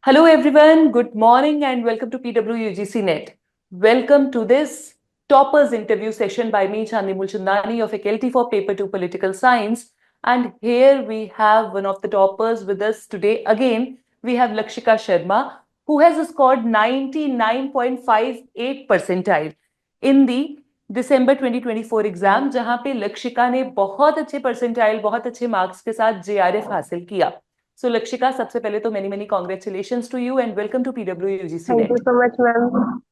Hello everyone, good morning and welcome to PWUGC Net. Welcome to this toppers interview session by me, Chandni Mulchandani of Faculty for Paper 2 Political Science. And here we have one of the toppers with us today. Again, we have Lakshika Sharma, who has scored 99.58 percentile in the December 2024 exam, जहां पे लक्षिका ने बहुत अच्छे percentile, बहुत अच्छे marks के साथ JRF हासिल किया. So Lakshika, सबसे पहले तो many congratulations to you and welcome to PWUGC thank you Net. So much ma'am.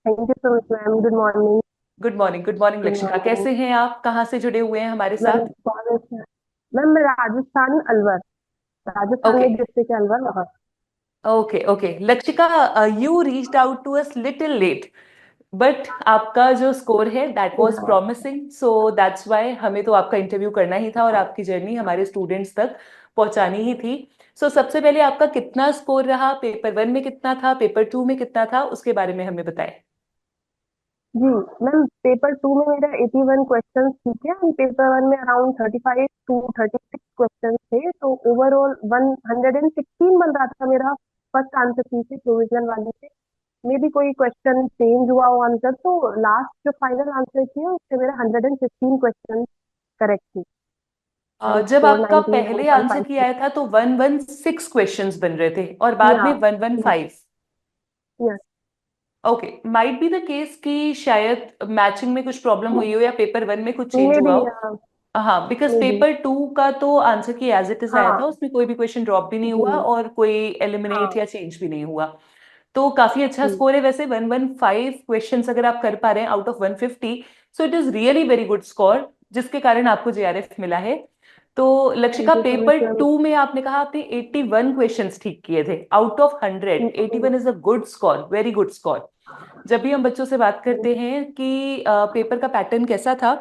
Thank you so much ma'am. Good morning. Good morning good Lakshika, morning कैसे हैं आप? कहाँ से जुड़े हुए हैं हमारे मैम। साथ? बहुत अच्छा। मैम मैं राजस्थान अलवर, राजस्थान ओके में डिस्ट्रिक्ट है अलवर वहाँ। Okay okay Lakshika, you reached out to us little late, but आपका जो स्कोर है that was promising, so that's why हमें तो आपका इंटरव्यू करना ही था और आपकी जर्नी हमारे स्टूडेंट्स तक पहुंचानी ही थी. सो सबसे पहले आपका कितना स्कोर रहा, पेपर वन में कितना था, पेपर टू में कितना था, उसके बारे में हमें बताएं. जी मैम, पेपर टू में मेरा 81 क्वेश्चन ठीक है एंड पेपर वन में अराउंड 35 टू 36 क्वेश्चन थे, तो ओवरऑल 116 बन रहा था मेरा फर्स्ट आंसर की से प्रोविजनल वाले से। मे भी कोई क्वेश्चन चेंज हुआ हो आंसर, तो लास्ट जो फाइनल आंसर किया उससे मेरा 115 क्वेश्चन करेक्ट थी एंड जब स्कोर आपका पहले आंसर किया 98.56। आया था तो 116 क्वेश्चंस बन रहे थे और बाद में या 115. Yes. Okay, might be the case कि शायद मैचिंग में कुछ प्रॉब्लम हुई हो या पेपर वन में कुछ चेंज मे हुआ बी। हो. हाँ, because may be. Paper two का तो आंसर की एज इट इज आया था, हाँ उसमें कोई भी क्वेश्चन ड्रॉप भी नहीं हुआ जी। और कोई एलिमिनेट हाँ या चेंज भी नहीं हुआ. तो काफी अच्छा जी। स्कोर है वैसे. 115 क्वेश्चंस अगर आप कर पा रहे हैं out of 150, so it is really very good score, जिसके कारण आपको JRF मिला है. तो Lakshika, thank you so much paper ma'am. Two में आपने कहा आपने 81 क्वेश्चंस ठीक किए थे out of 100. 81 is a good score, very good score. जब भी हम बच्चों से बात करते हैं कि पेपर का पैटर्न कैसा था,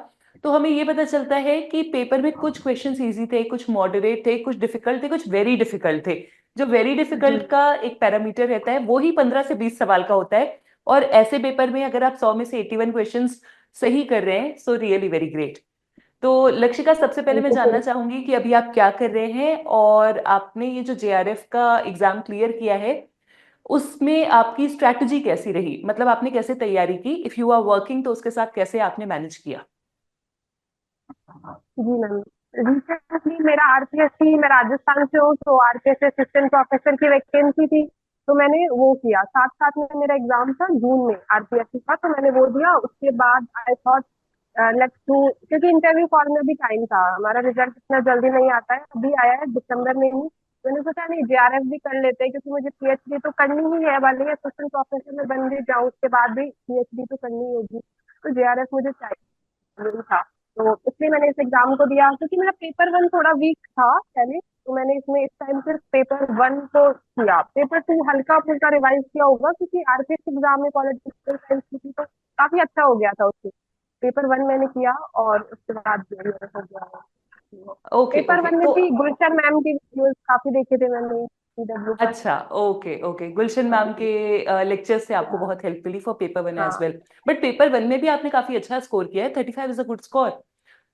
तो हमें ये पता चलता है कि पेपर में कुछ क्वेश्चंस इजी थे, कुछ मॉडरेट थे, कुछ डिफिकल्ट थे, कुछ वेरी डिफिकल्ट थे. जो वेरी जी डिफिकल्ट का एक पैरामीटर रहता है वो ही 15 से 20 सवाल का होता है. और ऐसे पेपर में अगर आप 100 में से 81 क्वेश्चंस सही कर रहे हैं, सो रियली वेरी ग्रेट. तो लक्षिका, सबसे पहले थैंक मैं यू सो जानना मच। चाहूंगी कि अभी आप क्या कर रहे हैं और आपने ये जो JRF का एग्जाम क्लियर किया है उसमें आपकी स्ट्रैटेजी कैसी रही, मतलब आपने कैसे तैयारी की, इफ यू आर वर्किंग तो उसके साथ कैसे आपने मैनेज किया. जी मैम, रिसेंटली मेरा आरपीएससी, मैं राजस्थान से हूँ, तो आरपीएससी असिस्टेंट प्रोफेसर की वैकेंसी थी, तो मैंने वो किया। साथ साथ में मेरा एग्जाम था जून में आरपीएससी का, तो मैंने वो दिया। उसके बाद आई थॉट लेट्स डू, क्योंकि इंटरव्यू कॉल में भी टाइम था, हमारा रिजल्ट इतना जल्दी नहीं आता है, अभी आया है दिसंबर में ही। मैंने सोचा नहीं जेआरएफ भी कर लेते हैं, क्योंकि मुझे पीएचडी तो करनी ही है, वाली असिस्टेंट प्रोफेसर में बन भी जाऊँ उसके बाद भी पीएचडी तो करनी होगी, तो जेआरएफ मुझे चाहिए था। तो इसलिए मैंने इस एग्जाम को दिया, क्योंकि मेरा पेपर वन थोड़ा वीक था पहले, तो मैंने इसमें इस टाइम सिर्फ पेपर वन को किया। पेपर टू हल्का फुल्का रिवाइज किया होगा, क्योंकि आरपीएससी एग्जाम में पॉलिटिकल साइंस की थी, तो काफी अच्छा हो गया था उससे। पेपर वन मैंने किया और उसके बाद जो मेरा हो गया। ओके पेपर ओके वन में तो भी गुलशन मैम की वीडियोस काफी देखे थे मैंने पीडब्ल्यू पर। अच्छा, ओके ओके, गुलशन हाँ मैम जी। के लेक्चर्स से आपको बहुत हेल्प मिली फॉर पेपर वन एज हाँ वेल. बट पेपर वन में भी आपने काफी अच्छा स्कोर किया है, 35 इज अ गुड स्कोर.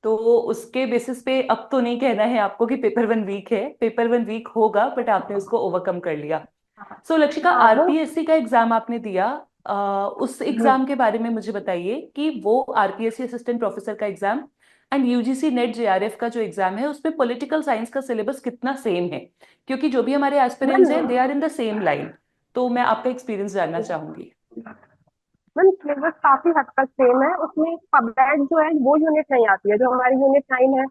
तो उसके बेसिस पे अब तो नहीं कहना है आपको कि पेपर वन वीक है, पेपर वन वीक होगा बट आपने उसको ओवरकम कर लिया. सो लक्षिका, हाँ वो आरपीएससी का एग्जाम आपने दिया, उस जी। एग्जाम के बारे में मुझे बताइए कि वो आरपीएससी असिस्टेंट प्रोफेसर का exam and UGC NET JRF का जो एग्जाम है उसमें पॉलिटिकल साइंस का सिलेबस कितना सेम है, क्योंकि जो भी हमारे एस्पिरेंट्स हैं they ma'am are in the same line. तो मैं आपका एक्सपीरियंस जानना चाहूंगी. मैम सिलेबस काफी हद तक सेम है, उसमें पबमैट जो है वो यूनिट नहीं आती है, जो हमारी यूनिट 9 है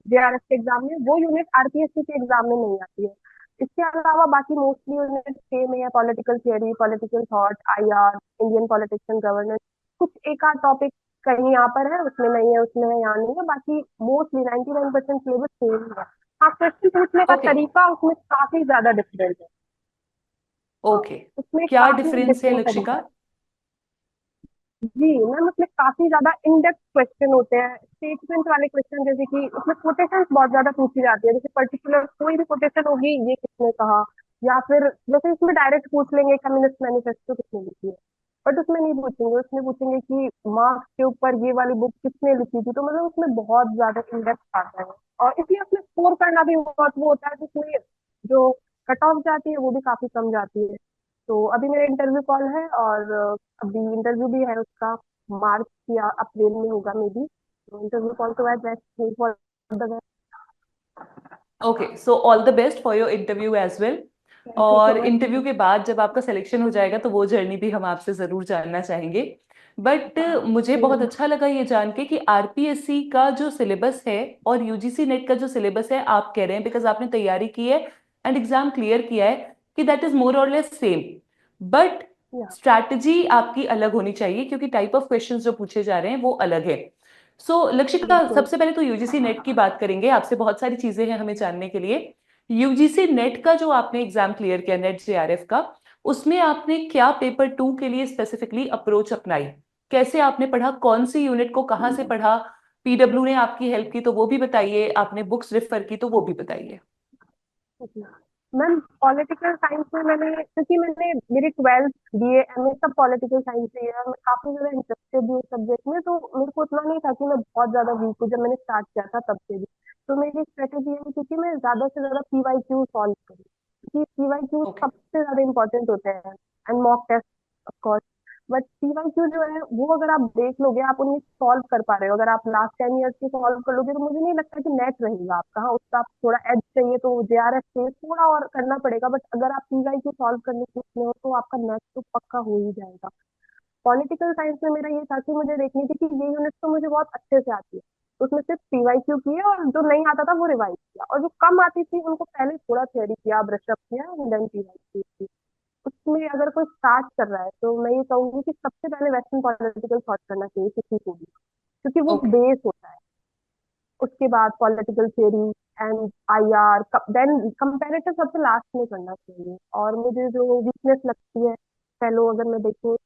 जेआरएफ के एग्जाम में, वो यूनिट आरपीएससी के एग्जाम में नहीं आती है। इसके अलावा बाकी मोस्टली यूनिट सेम है, political theory, political thought, IR, Indian politics and governance. कुछ एक आध टॉपिक कहीं यहाँ पर है, उसमें नहीं है, उसमें है, यहाँ नहीं है, बाकी मोस्टली 99% सिलेबस सेम है। हाँ, क्वेश्चन पूछने का ओके तरीका उसमें काफी ज्यादा डिफरेंट है। ओके, उसमें क्या काफी डिफरेंस है डिफरेंट तरीका लक्षिका? है। जी मैम, उसमें काफी ज्यादा इन डेप्थ क्वेश्चन होते हैं, स्टेटमेंट वाले क्वेश्चन, जैसे कि उसमें कोटेशंस बहुत ज्यादा पूछी जाती है, जैसे पर्टिकुलर कोई भी कोटेशन होगी, ये किसने कहा, या फिर जैसे इसमें डायरेक्ट पूछ लेंगे कम्युनिस्ट मैनिफेस्टो किसने लिखी है, बट उसमें नहीं पूछेंगे, उसमें पूछेंगे कि मार्क्स के ऊपर ये वाली बुक किसने लिखी थी, तो मतलब उसमें बहुत ज्यादा इन डेप्थ आता है। और इसलिए उसमें स्कोर करना भी बहुत वो होता है, जिसमें जो कट ऑफ जाती है वो भी काफी कम जाती है। तो अभी मेरा इंटरव्यू कॉल है, और अभी इंटरव्यू भी है उसका, मार्च या अप्रैल में होगा मे बी। तो इंटरव्यू कॉल के बाद best for the. Okay, so all the best for your interview as well. Thank you और सो इंटरव्यू मच। के बाद जब आपका सिलेक्शन हो जाएगा तो वो जर्नी भी हम आपसे जरूर जानना चाहेंगे। बट मुझे बहुत अच्छा लगा ये जान के कि आरपीएससी का जो सिलेबस है और यूजीसी नेट का जो सिलेबस है, आप कह रहे हैं बिकॉज आपने तैयारी की है एंड एग्जाम क्लियर किया है, कि दैट इज मोर और लेस सेम। बट या स्ट्रैटेजी आपकी अलग होनी चाहिए क्योंकि टाइप ऑफ क्वेश्चंस जो पूछे जा रहे हैं वो अलग है। सो लक्षिका, बिल्कुल। सबसे पहले तो यूजीसी नेट की बात करेंगे, आपसे बहुत सारी चीजें हैं हमें जानने के लिए। यूजीसी नेट का जो आपने एग्जाम क्लियर किया, नेट जेआरएफ का, उसमें आपने क्या पेपर 2 के लिए स्पेसिफिकली अप्रोच अपनाई? कैसे आपने पढ़ा, कौन सी यूनिट को कहाँ से पढ़ा? पीडब्ल्यू ने आपकी हेल्प की तो वो भी बताइए, आपने बुक्स रेफर की तो वो भी बताइए। मैम पॉलिटिकल साइंस में मैंने, क्योंकि मैंने मेरी 12th बीए एमए सब पॉलिटिकल साइंस से है, मैं काफी ज्यादा इंटरेस्टेड भी हूँ सब्जेक्ट में, तो मेरे को उतना नहीं था कि मैं बहुत ज्यादा वीक हूँ जब मैंने स्टार्ट किया था तब से भी। तो मेरी स्ट्रेटेजी है क्योंकि मैं ज्यादा से ज्यादा पीवाईक्यू सॉल्व करूँ, क्योंकि पीवाईक्यू ओके। सबसे ज्यादा इंपॉर्टेंट होते हैं, and mock test. But PYQ जो है वो अगर आप देख लोगे, आप उन्हें सॉल्व कर पा रहे हो, अगर आप लास्ट 10 ईयर्स के सॉल्व कर लोगे, तो मुझे नहीं लगता कि नेट रहेगा आपका। हाँ, उसका आप थोड़ा एज चाहिए तो जेआरएफ चाहिए, थोड़ा और करना पड़ेगा, बट अगर आप पीवाईक्यू सॉल्व करने के लिए हो तो आपका नेट तो पक्का हो ही जाएगा। पॉलिटिकल साइंस में मेरा ये था कि मुझे देखनी थी कि ये यूनिट तो मुझे बहुत अच्छे से आती है, तो उसमें सिर्फ पीवाईक्यू किया, और जो नहीं आता था वो रिवाइज किया, और जो कम आती थी उनको पहले थोड़ा थ्योरी किया, ब्रशअप किया, देन पीवाईक्यू। उसमें अगर कोई स्टार्ट कर रहा है तो मैं ये कहूंगी कि सबसे पहले वेस्टर्न पॉलिटिकल थॉट करना चाहिए किसी को भी, क्योंकि वो ओके। बेस होता है। उसके बाद political theory and IR, then comparative सबसे लास्ट में करना चाहिए। और मुझे जो वीकनेस लगती है पहले अगर मैं देखूँ,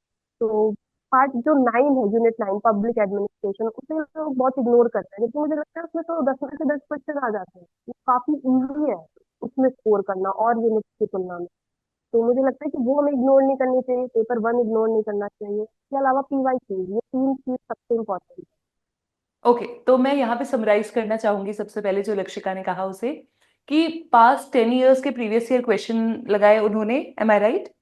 तो पार्ट जो 9 है, यूनिट 9 पब्लिक एडमिनिस्ट्रेशन, उसे लोग बहुत इग्नोर करते हैं, लेकिन मुझे लगता है उसमें तो 10 में से 10 क्वेश्चन आ जाते हैं, वो काफी इजी है उसमें स्कोर करना और यूनिट की तुलना में। तो मुझे लगता है कि वो हमें इग्नोर नहीं करनी चाहिए, पेपर 1 इग्नोर नहीं करना चाहिए, इसके अलावा पीवाईक्यू, ये 3 चीज सबसे इम्पोर्टेंट ओके, तो मैं यहाँ पे समराइज करना चाहूंगी सबसे पहले जो लक्षिका ने कहा उसे, कि पास्ट 10 इयर्स के प्रीवियस ईयर क्वेश्चन लगाए उन्होंने, एम आई राइट?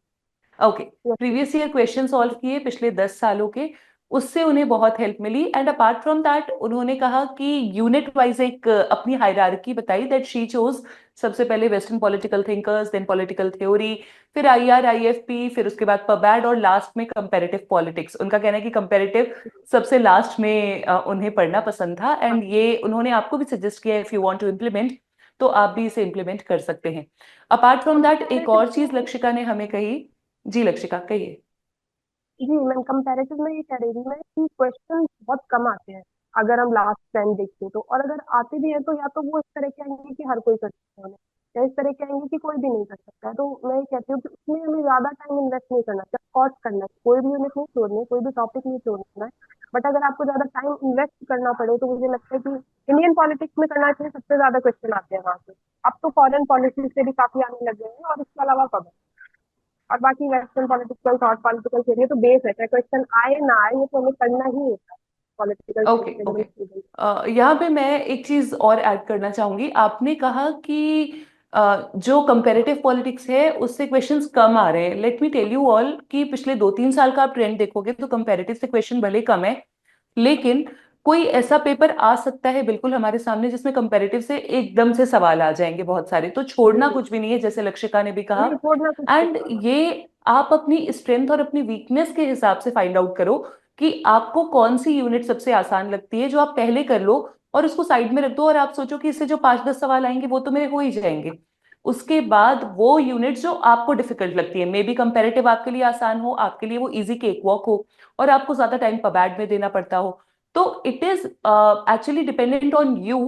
ओके। है। प्रीवियस ईयर क्वेश्चन सॉल्व किए पिछले 10 सालों के, उससे उन्हें बहुत हेल्प मिली। एंड अपार्ट फ्रॉम दैट उन्होंने कहा कि यूनिट वाइज एक अपनी हायरार्की बताई, दैट शी चोज सबसे पहले western political thinkers, then political theory, फिर आईआर आईएफपी, फिर उसके बाद पबैड, और लास्ट में कंपैरेटिव पॉलिटिक्स। उनका कहना है कि कंपैरेटिव सबसे लास्ट में उन्हें पढ़ना पसंद था, एंड ये उन्होंने आपको भी सजेस्ट किया, if you want to implement तो आप भी इसे इम्प्लीमेंट कर सकते हैं। अपार्ट फ्रॉम दैट एक कंपैरेटिव और चीज में, लक्षिका ने हमें कही। जी लक्षिका, कहिए। जी मैम कंपैरेटिव में ये कह रही थी मैं कि क्वेश्चन बहुत कम आते हैं अगर हम लास्ट 10 देखें तो, और अगर आते भी हैं तो या तो वो इस तरह के आएंगे कि हर कोई कर सकता है, या इस तरह के आएंगे कि कोई भी नहीं कर सकता है। तो मैं ये कहती हूँ कि उसमें हमें ज्यादा टाइम इन्वेस्ट नहीं करना चाहिए, कॉस्ट करना है, कोई भी यूनिट नहीं छोड़नी है, कोई भी टॉपिक नहीं छोड़ना है। बट अगर आपको ज्यादा टाइम इन्वेस्ट करना पड़े तो मुझे लगता है कि इंडियन पॉलिटिक्स में करना चाहिए, सबसे ज्यादा क्वेश्चन आते हैं वहां से। अब तो फॉरेन पॉलिसी से भी काफी आने लगे हैं, और इसके अलावा पब्लिक, और बाकी western political thought, political theory तो बेस है, चाहे क्वेश्चन आए ना आए, ये तो हमें करना ही होता है पॉलिटिकल साइंस ओके से जब हम ओके। स्टूडेंट। यहाँ पे मैं एक चीज और ऐड करना चाहूंगी। आपने कहा कि जो कंपैरेटिव पॉलिटिक्स है उससे क्वेश्चंस कम आ रहे हैं। Let me tell you all कि पिछले 2-3 साल का आप ट्रेंड देखोगे तो कंपैरेटिव से क्वेश्चन भले कम है, लेकिन कोई ऐसा पेपर आ सकता है बिल्कुल हमारे सामने जिसमें कंपैरेटिव से एकदम से सवाल आ जाएंगे बहुत सारे। तो छोड़ना जी, कुछ भी नहीं है, जैसे लक्षिका ने भी कहा। नहीं छोड़ना कुछ एंड नहीं है। ये आप अपनी स्ट्रेंथ और अपनी वीकनेस के हिसाब से फाइंड आउट करो कि आपको कौन सी यूनिट सबसे आसान लगती है, जो आप पहले कर लो और उसको साइड में रख दो, और आप सोचो कि इससे जो 5-10 सवाल आएंगे वो तो मेरे हो ही जाएंगे। उसके बाद वो यूनिट जो आपको डिफिकल्ट लगती है, मे बी कंपेरेटिव आपके लिए आसान हो, आपके लिए वो इजी केक वॉक हो, और आपको ज्यादा टाइम पबैड में देना पड़ता हो, तो it is actually dependent on you,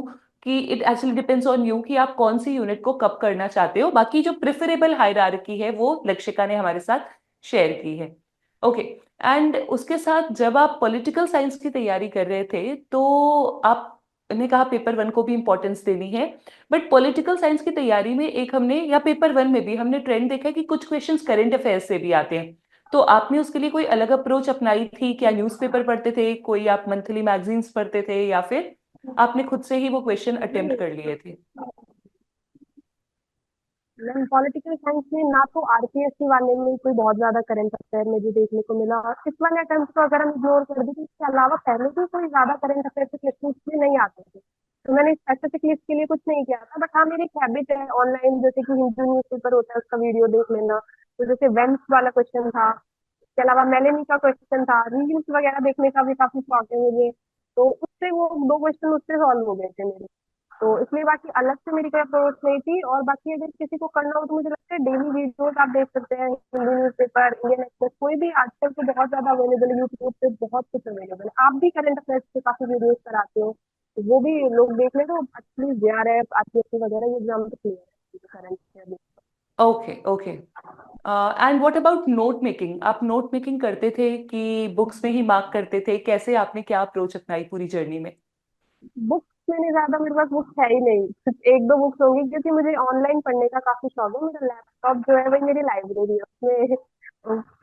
कि it actually depends on you कि आप कौन सी यूनिट को कब करना चाहते हो। बाकी जो प्रिफरेबल हायरार्की है वो लक्षिका ने हमारे साथ शेयर की है। ओके। एंड उसके साथ जब आप पॉलिटिकल साइंस की तैयारी कर रहे थे तो आपने कहा पेपर 1 को भी इंपॉर्टेंस देनी है, बट पॉलिटिकल साइंस की तैयारी में एक हमने, या पेपर 1 में भी हमने ट्रेंड देखा है कि कुछ क्वेश्चंस करंट अफेयर्स से भी आते हैं। तो आपने उसके लिए कोई अलग अप्रोच अपनाई थी क्या? न्यूज़पेपर पढ़ते थे, कोई आप मंथली मैगजीन्स पढ़ते थे, या फिर आपने खुद से ही वो क्वेश्चन अटेम्प्ट नहीं, कर लिए थे? मैम पॉलिटिकल साइंस में ना तो आरपीएससी वाले में कोई बहुत ज्यादा करंट अफेयर मुझे देखने को मिला, और इस वाले अटेम्प्ट को अगर हम इग्नोर कर दें तो इसके अलावा पहले भी कोई ज्यादा करंट अफेयर के क्वेश्चन में नहीं आते थे। तो मैंने स्पेसिफिकली इसके लिए कुछ नहीं किया था, बट हाँ मेरी एक हैबिट है ऑनलाइन, जैसे कि हिंदू न्यूज़पेपर होता है उसका वीडियो देख लेना। तो जैसे वेंस वाला क्वेश्चन था, इसके अलावा मेलेनी का क्वेश्चन था, रील्स वगैरह देखने का भी काफी शौक है मुझे। तो उससे वो दो क्वेश्चन उससे सॉल्व हो गए थे मेरे। तो इसलिए बाकी अलग से मेरी कोई अप्रोच नहीं थी। और बाकी अगर किसी को करना हो तो मुझे लगता है डेली वीडियोस आप देख सकते हैं, हिंदी न्यूज़पेपर, इंडियन एक्सप्रेस, कोई भी आजकल तो बहुत ज्यादा अवेलेबल है, यूट्यूब पे बहुत कुछ अवेलेबल है। आप भी करंट अफेयर्स के काफी वीडियोस कराते हो, तो वो भी लोग देख ले तो एटलीस्ट जेआरएफ आरपीएससी वगैरह ये एग्जाम तो क्लियर है current affair. Okay okay. And what about note making? आप नोट मेकिंग करते थे कि बुक्स में ही मार्क करते थे? कैसे आपने क्या अप्रोच अपनाई पूरी जर्नी में? बुक्स मैंने ज्यादा, मेरे पास बुक्स है ही नहीं, सिर्फ एक दो बुक्स होंगी, क्योंकि मुझे ऑनलाइन पढ़ने का काफी शौक है। मेरा लैपटॉप जो है वही मेरी लाइब्रेरी है, उसमें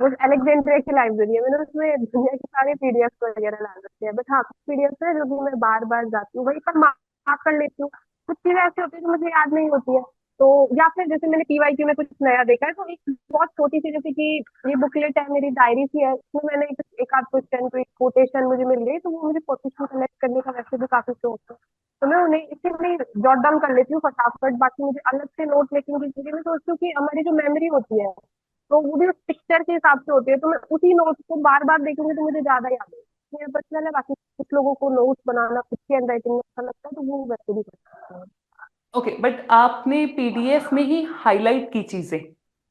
वो अलेक्जेंड्रिया की लाइब्रेरी है, मैंने उसमें दुनिया के सारे पीडीएफ वगैरह ला रखे हैं। बट हाँ कुछ पीडीएफ है जो कि मैं बार बार जाती हूँ वहीं पर मार्क कर लेती हूँ। कुछ चीजें ऐसी होती है जो मुझे याद नहीं होती है, तो या फिर जैसे मैंने पीवाईक्यू में कुछ नया देखा है तो एक बहुत छोटी सी, जैसे कि ये बुकलेट है मेरी डायरी सी है, उसमें मैंने एक आध क्वेश्चन कोई कोटेशन मुझे मिल गई तो वो मुझे कोटेशन कलेक्ट करने का वैसे भी काफी शौक है। तो मैं उन्हें इसीलिए जॉट डाउन कर लेती हूँ फटाफट। बाकी मुझे अलग से नोट मेकिंग की चीजें, मैं सोचती हूँ कि हमारी जो मेमोरी होती है तो वो भी उस पिक्चर के हिसाब से होती है, तो मैं उसी नोट को बार बार देखूंगी तो मुझे ज्यादा याद है। मेरा पर्सनल है, बाकी कुछ लोगों को नोट्स बनाना खुद की हैंड राइटिंग में अच्छा लगता है तो वो वैसे भी कर सकते हैं। ओके, बट आपने पीडीएफ में ही हाईलाइट की चीजें?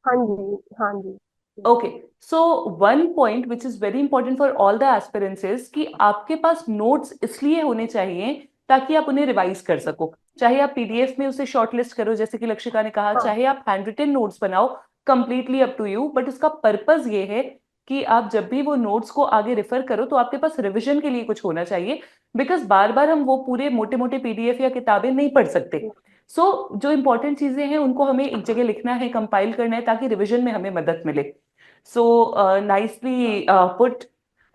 हाँ जी, हाँ जी। Okay. So one point which is very important for all the aspirants is कि आपके पास नोट्स इसलिए होने चाहिए ताकि आप उन्हें रिवाइज कर सको। चाहे आप पीडीएफ में उसे शॉर्टलिस्ट करो जैसे कि लक्षिका ने कहा, हाँ चाहे आप हैंड रिटन नोट्स बनाओ, completely up to you, but उसका पर्पस ये है कि आप जब भी वो नोट्स को आगे रेफर करो तो आपके पास रिविजन के लिए कुछ होना चाहिए। बिकॉज बार बार हम वो पूरे मोटे मोटे पीडीएफ या किताबें नहीं पढ़ सकते। जो इंपॉर्टेंट चीजें हैं उनको हमें एक जगह लिखना है, कंपाइल करना है, ताकि रिविजन में हमें मदद मिले। So nicely put.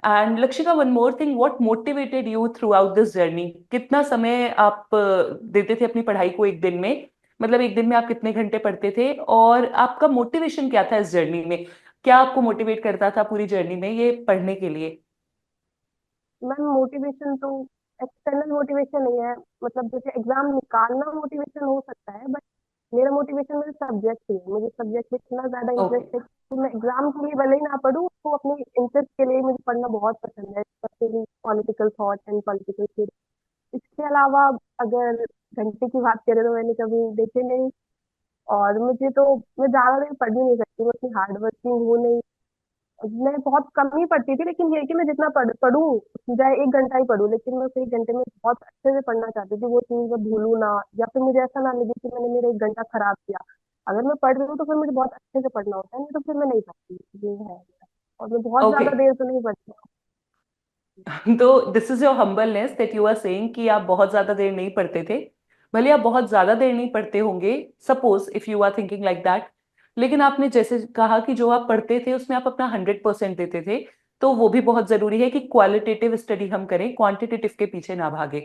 And Lakshika, one more thing, what motivated you throughout this journey? कितना समय आप देते थे अपनी पढ़ाई को एक दिन में? मतलब एक दिन में आप कितने घंटे पढ़ते थे और आपका मोटिवेशन क्या था इस जर्नी में? क्या आपको मोटिवेट करता था पूरी जर्नी में ये पढ़ने के लिए? मैम मोटिवेशन तो एक्सटर्नल मोटिवेशन नहीं है, मतलब जैसे एग्जाम निकालना मोटिवेशन हो सकता है, बट मेरा मोटिवेशन मेरे सब्जेक्ट ही है। मुझे सब्जेक्ट में इतना ज्यादा ओके इंटरेस्ट है कि मैं एग्जाम के लिए भले ही ना पढूं तो अपने इंटरेस्ट के लिए मुझे पढ़ना बहुत पसंद है, specially political thought and political theory. इसके अलावा अगर घंटे की बात करें तो मैंने कभी देखे नहीं। और मुझे तो, मैं ज्यादा देर पढ़ ही नहीं सकती, मैं उतनी हार्ड वर्किंग हूँ नहीं। मैं बहुत कम ही पढ़ती थी, लेकिन ये है कि मैं जितना पढ़ूं, चाहे एक घंटा ही पढ़ूं, लेकिन मैं उस एक घंटे में बहुत अच्छे से पढ़ना चाहती थी, वो चीज मैं भूलूं ना, या फिर मुझे ऐसा ना लगे कि मैंने मेरा एक घंटा खराब किया। अगर मैं पढ़ रही हूँ तो फिर मुझे बहुत अच्छे से पढ़ना होता है, नहीं तो फिर मैं नहीं पढ़ती, ये है। और मैं बहुत ओके। ज्यादा देर तो नहीं पढ़ती। तो this is your humbleness that you are saying कि आप बहुत ज्यादा देर नहीं पढ़ते थे। भले आप बहुत ज्यादा देर नहीं पढ़ते होंगे, suppose if you are thinking like that, लेकिन आपने जैसे कहा कि जो आप पढ़ते थे उसमें आप अपना 100% देते थे। तो वो भी बहुत जरूरी है कि क्वालिटेटिव स्टडी हम करें, क्वांटिटेटिव के पीछे ना भागे।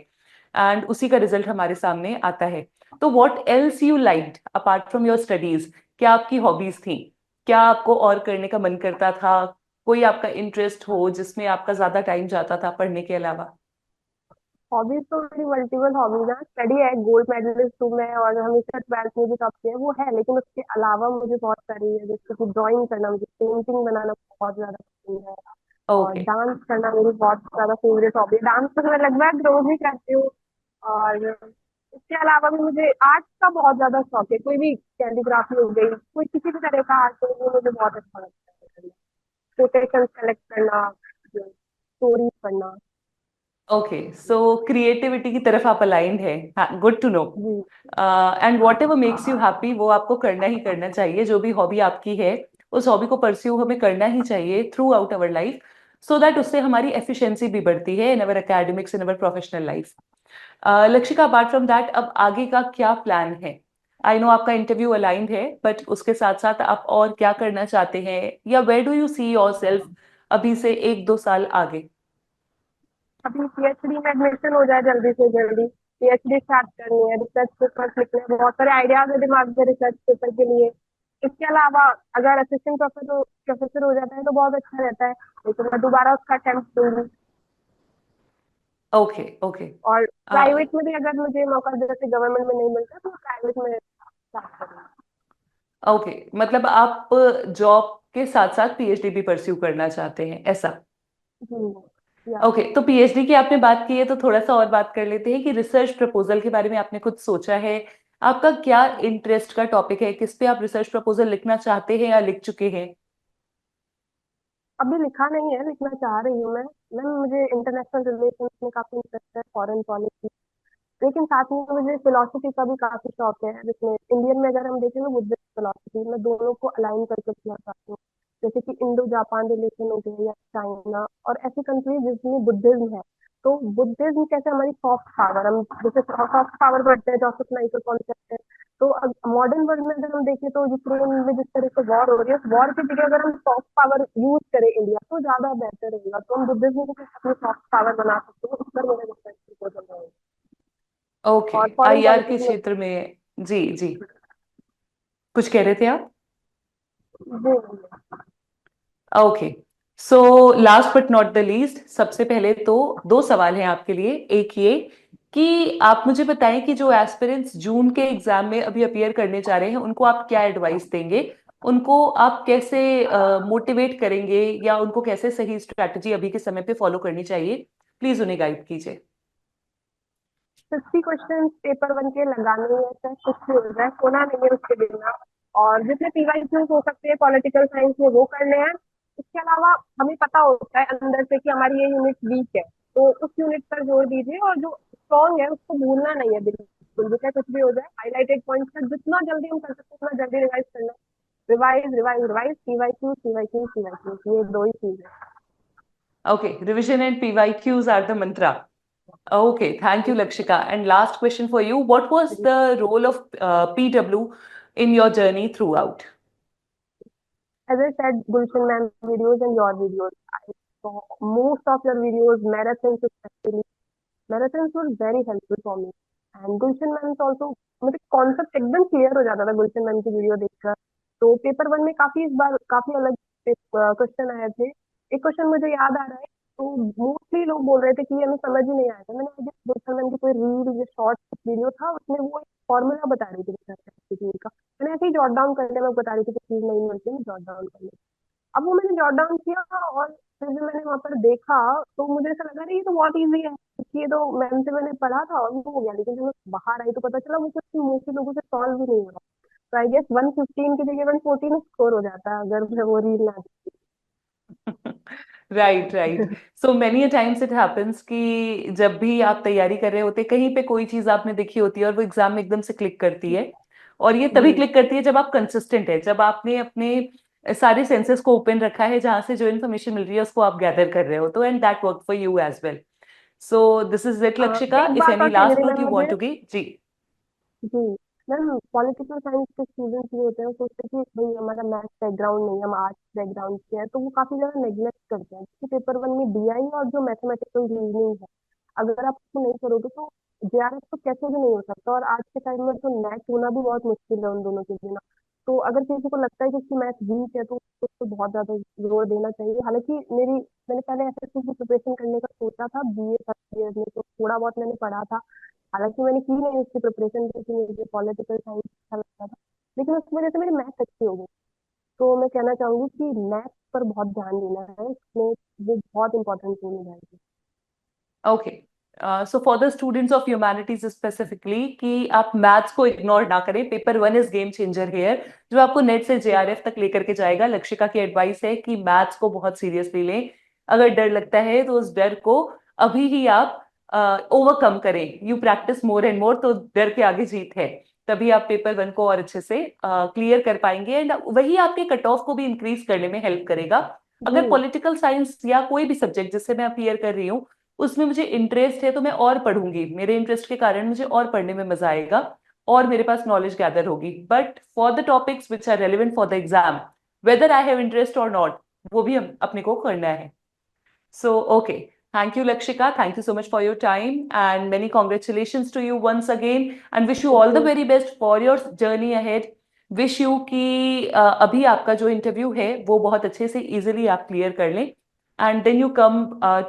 एंड उसी का रिजल्ट हमारे सामने आता है। तो what else you liked apart from your studies? क्या आपकी हॉबीज थी? क्या आपको और करने का मन करता था? कोई आपका इंटरेस्ट हो जिसमें आपका ज्यादा टाइम जाता था पढ़ने के अलावा? हॉबीज तो मेरी मल्टीपल हॉबीज है। स्टडी है, गोल्ड मेडलिस्ट हूँ मैं, और हमेशा 12th में भी टॉप किया है, वो है। लेकिन उसके अलावा मुझे बहुत सारी है, जैसे कि ड्राइंग करना, मुझे पेंटिंग बनाना बहुत ज्यादा पसंद है। और ओके डांस करना मेरी बहुत ज्यादा फेवरेट हॉबी है। डांस तो मैं लगभग रोज ही करती हूँ। और इसके अलावा भी मुझे आर्ट का बहुत ज्यादा शौक है, कोई भी कैलीग्राफी हो गई, कोई किसी भी तरह का आर्ट हो, वो मुझे बहुत अच्छा लगता है। कोटेशन सेलेक्ट करना, स्टोरीज पढ़ना। ओके। सो क्रिएटिविटी की तरफ आप अलाइंड है। हाँ, गुड टू नो। जी। And whatever makes you happy वो आपको करना ही करना चाहिए। जो भी हॉबी आपकी है उस हॉबी को परस्यू हमें करना ही चाहिए throughout our life, so that उससे हमारी एफिशिएंसी भी बढ़ती है in our academics, in our professional life. Lakshika, apart from that अब आगे का क्या प्लान है? आई नो आपका इंटरव्यू अलाइंड है, बट उसके साथ साथ आप और क्या करना चाहते हैं, या where do you see yourself अभी से एक दो साल आगे? अभी पीएचडी में एडमिशन हो जाए जल्दी से जल्दी, पीएचडी स्टार्ट करनी है, रिसर्च पेपर लिखने हैं, बहुत सारे आइडियाज है दिमाग में रिसर्च पेपर के लिए। इसके अलावा अगर असिस्टेंट प्रोफेसर प्रोफेसर हो जाता है तो बहुत अच्छा रहता है, लेकिन मैं दोबारा उसका अटेम्प्ट दूंगी। Okay okay. और प्राइवेट में भी अगर मुझे मौका जैसे गवर्नमेंट में नहीं मिलता तो प्राइवेट में स्टार्ट करूंगी। ओके, मतलब आप जॉब के साथ साथ पीएचडी भी परस्यू करना चाहते हैं, ऐसा? या ओके, तो पीएचडी की आपने बात की है तो थोड़ा सा और बात कर लेते हैं कि रिसर्च प्रपोजल के बारे में आपने कुछ सोचा है? आपका क्या इंटरेस्ट का टॉपिक है, किस पे आप रिसर्च प्रपोजल लिखना चाहते हैं या लिख चुके हैं? अभी लिखा नहीं है, लिखना चाह रही हूँ मैं। मैम मुझे इंटरनेशनल रिलेशंस में काफी इंटरेस्ट है, फॉरेन पॉलिसी। लेकिन साथ में मुझे फिलोसफी का भी काफी शौक है, जिसमें इंडियन में अगर हम देखें तो बुद्धिस्ट फिलोसफी, मैं दोनों को अलाइन करके लिखना चाहती हूँ। जैसे कि इंडो जापान रिलेशन हो गया या चाइना और ऐसी कंट्रीज जिसमें बुद्धिज्म है। तो बुद्धिज्म कैसे हमारी सॉफ्ट पावर, हम जैसे सॉफ्ट पावर पढ़ते हैं, जोसेफ नाइक का कॉन्सेप्ट है। तो मॉडर्न वर्ल्ड में अगर हम देखें तो यूक्रेन में जिस तरह से वॉर हो रही है, उस वॉर की जगह अगर हम सॉफ्ट पावर यूज करें इंडिया तो ज्यादा बेहतर रहेगा। तो हम बुद्धिज्म को कैसे अपनी सॉफ्ट पावर बना सकते हैं, उस पर मेरा रिसर्च प्रपोजल रहेगा। ओके, और फॉरेन आईआर के पॉलिसी में क्षेत्र में। जी जी, कुछ कह रहे थे आप? जी okay, so last but not the least, सबसे पहले तो दो सवाल हैं आपके लिए। एक ये कि आप मुझे बताएं कि जो एस्पिरेंट्स जून के एग्जाम में अभी अपीयर करने जा रहे हैं उनको आप क्या एडवाइस देंगे? उनको आप कैसे मोटिवेट करेंगे या उनको कैसे सही स्ट्रैटेजी अभी के समय पे फॉलो करनी चाहिए? प्लीज उन्हें गाइड कीजिए। 50 क्वेश्चन पेपर वन के लगाने हैं, चाहे कुछ भी हो जाए, होना नहीं है उसके बिना। और जितने पीवाईक्यूज हो सकते हैं पॉलिटिकल साइंस में वो करने हैं। इसके अलावा हमें पता होता है अंदर से कि हमारी ये यूनिट वीक है, तो उस यूनिट पर जोर दीजिए, और जो स्ट्रॉन्ग है उसको भूलना नहीं है बिल्कुल भी, चाहे कुछ भी हो जाए। हाईलाइटेड पॉइंट्स पर जितना जल्दी हम कर सकते हैं उतना जल्दी रिवाइज करना है। Revise revise revise, PYQ PYQ PYQ, ये दो ही चीज है। Okay, revision and PYQs are the mantra. Okay, thank you, Lakshika. And last question for you. What was the role of PW in your journey throughout? As I said, Gulshan ma'am videos and your videos. I saw most of your videos, marathons especially. Marathons were very helpful for me. And Gulshan ma'am also, मुझे concept एकदम clear हो जाता था गुलशन ma'am की video देखकर। तो paper one में काफी इस बार काफी अलग क्वेश्चन आए थे। एक क्वेश्चन मुझे याद आ रहा है। तो मोस्टली लोग बोल रहे थे कि ये हमें समझ ही नहीं आया था। मैंने मुझे गुलशन मैम की कोई रील या शॉर्ट वीडियो था, उसमें वो एक फॉर्मूला बता रही थी का। मैंने ऐसे ही जॉट डाउन कर लिया, मैं बता रही थी कि चीज नहीं मिलती, मैं जॉट डाउन कर लिया। अब वो मैंने जॉट डाउन किया, और फिर जब मैंने वहां पर देखा तो मुझे ऐसा लगा, अरे ये तो बहुत इजी है, क्योंकि ये तो मैम से मैंने पढ़ा था और वो हो गया। लेकिन जब मैं बाहर आई तो पता चला वो कुछ मोस्टली लोगों से सॉल्व भी नहीं हो रहा। तो आई गेस 115 की जगह 114 स्कोर हो जाता है अगर मैं वो रील ना देखती। Right right. So many a times it happens कि जब भी आप तैयारी कर रहे होते कहीं पे कोई चीज आपने देखी होती है और वो एग्जाम में एकदम से क्लिक करती है। और ये तभी जी क्लिक करती है जब आप कंसिस्टेंट है, जब आपने अपने सारे सेंसेस को ओपन रखा है, जहां से जो इन्फॉर्मेशन मिल रही है उसको आप गैदर कर रहे हो। तो and that work for you as well. So this is it, Lakshika. एक इफ बात एनी और कहनी लास्ट थी नोट मैम यू वांट मुझे। To give? जी। जी मैम, पॉलिटिकल साइंस के स्टूडेंट्स जो होते हैं वो सोचते हैं कि भाई हमारा मैथ्स बैकग्राउंड नहीं है, हम आर्ट्स बैकग्राउंड से है, तो वो काफी ज्यादा नेग्लेक्ट करते हैं क्योंकि पेपर वन में डीआई और जो मैथमेटिकल रीजनिंग है, अगर आप उसको नहीं करोगे तो जेआरएफ तो कैसे भी नहीं हो सकता। और आज के टाइम में तो नेट होना भी बहुत मुश्किल है उन दोनों के बिना। तो अगर किसी को लगता है कि उसकी मैथ वीक है तो उसको बहुत ज्यादा जोर देना चाहिए। हालांकि मैंने पहले एसएससी की प्रिपरेशन करने का सोचा था बीए फर्स्ट ईयर में, तो थोड़ा बहुत मैंने पढ़ा था। हालांकि मैंने की नहीं उसकी प्रिपरेशन, क्योंकि मुझे पॉलिटिकल साइंस अच्छा लगता था। लेकिन उसकी वजह से मेरी मैथ अच्छी हो गई। तो मैं कहना चाहूंगी कि मैथ पर बहुत ध्यान देना है, इसमें वो बहुत इंपॉर्टेंट रोल निभाएगी। Okay, so for the students of humanities specifically कि आप मैथ्स को इग्नोर ना करें, paper one is game changer here, जो आपको नेट से जेआरएफ तक लेकर के जाएगा। लक्षिका की एडवाइस है कि मैथ्स को बहुत सीरियसली लें। अगर डर लगता है तो उस डर को अभी ही आप ओवरकम करें। You practice more and more, तो डर के आगे जीत है। तभी आप पेपर वन को और अच्छे से क्लियर कर पाएंगे एंड वही आपके कट ऑफ को भी इंक्रीज करने में हेल्प करेगा। जी अगर पॉलिटिकल साइंस या कोई भी सब्जेक्ट जिससे मैं क्लियर कर रही हूँ उसमें मुझे इंटरेस्ट है तो मैं और पढ़ूंगी, मेरे इंटरेस्ट के कारण मुझे और पढ़ने में मजा आएगा और मेरे पास नॉलेज गैदर होगी। But for the topics which are relevant for the exam, whether I have interest और नॉट, वो भी हम अपने को करना है। So okay, Thank you, Lakshika. Thank you so much for your time and many congratulations to you once again and wish you thank all the you. very best for your journey ahead. Wish you कि अभी आपका जो interview है वो बहुत अच्छे से easily आप क्लियर कर लें and then you come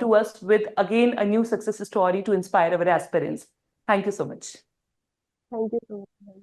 to us with again a new success story to inspire our aspirants. Thank you so much. Thank you so much.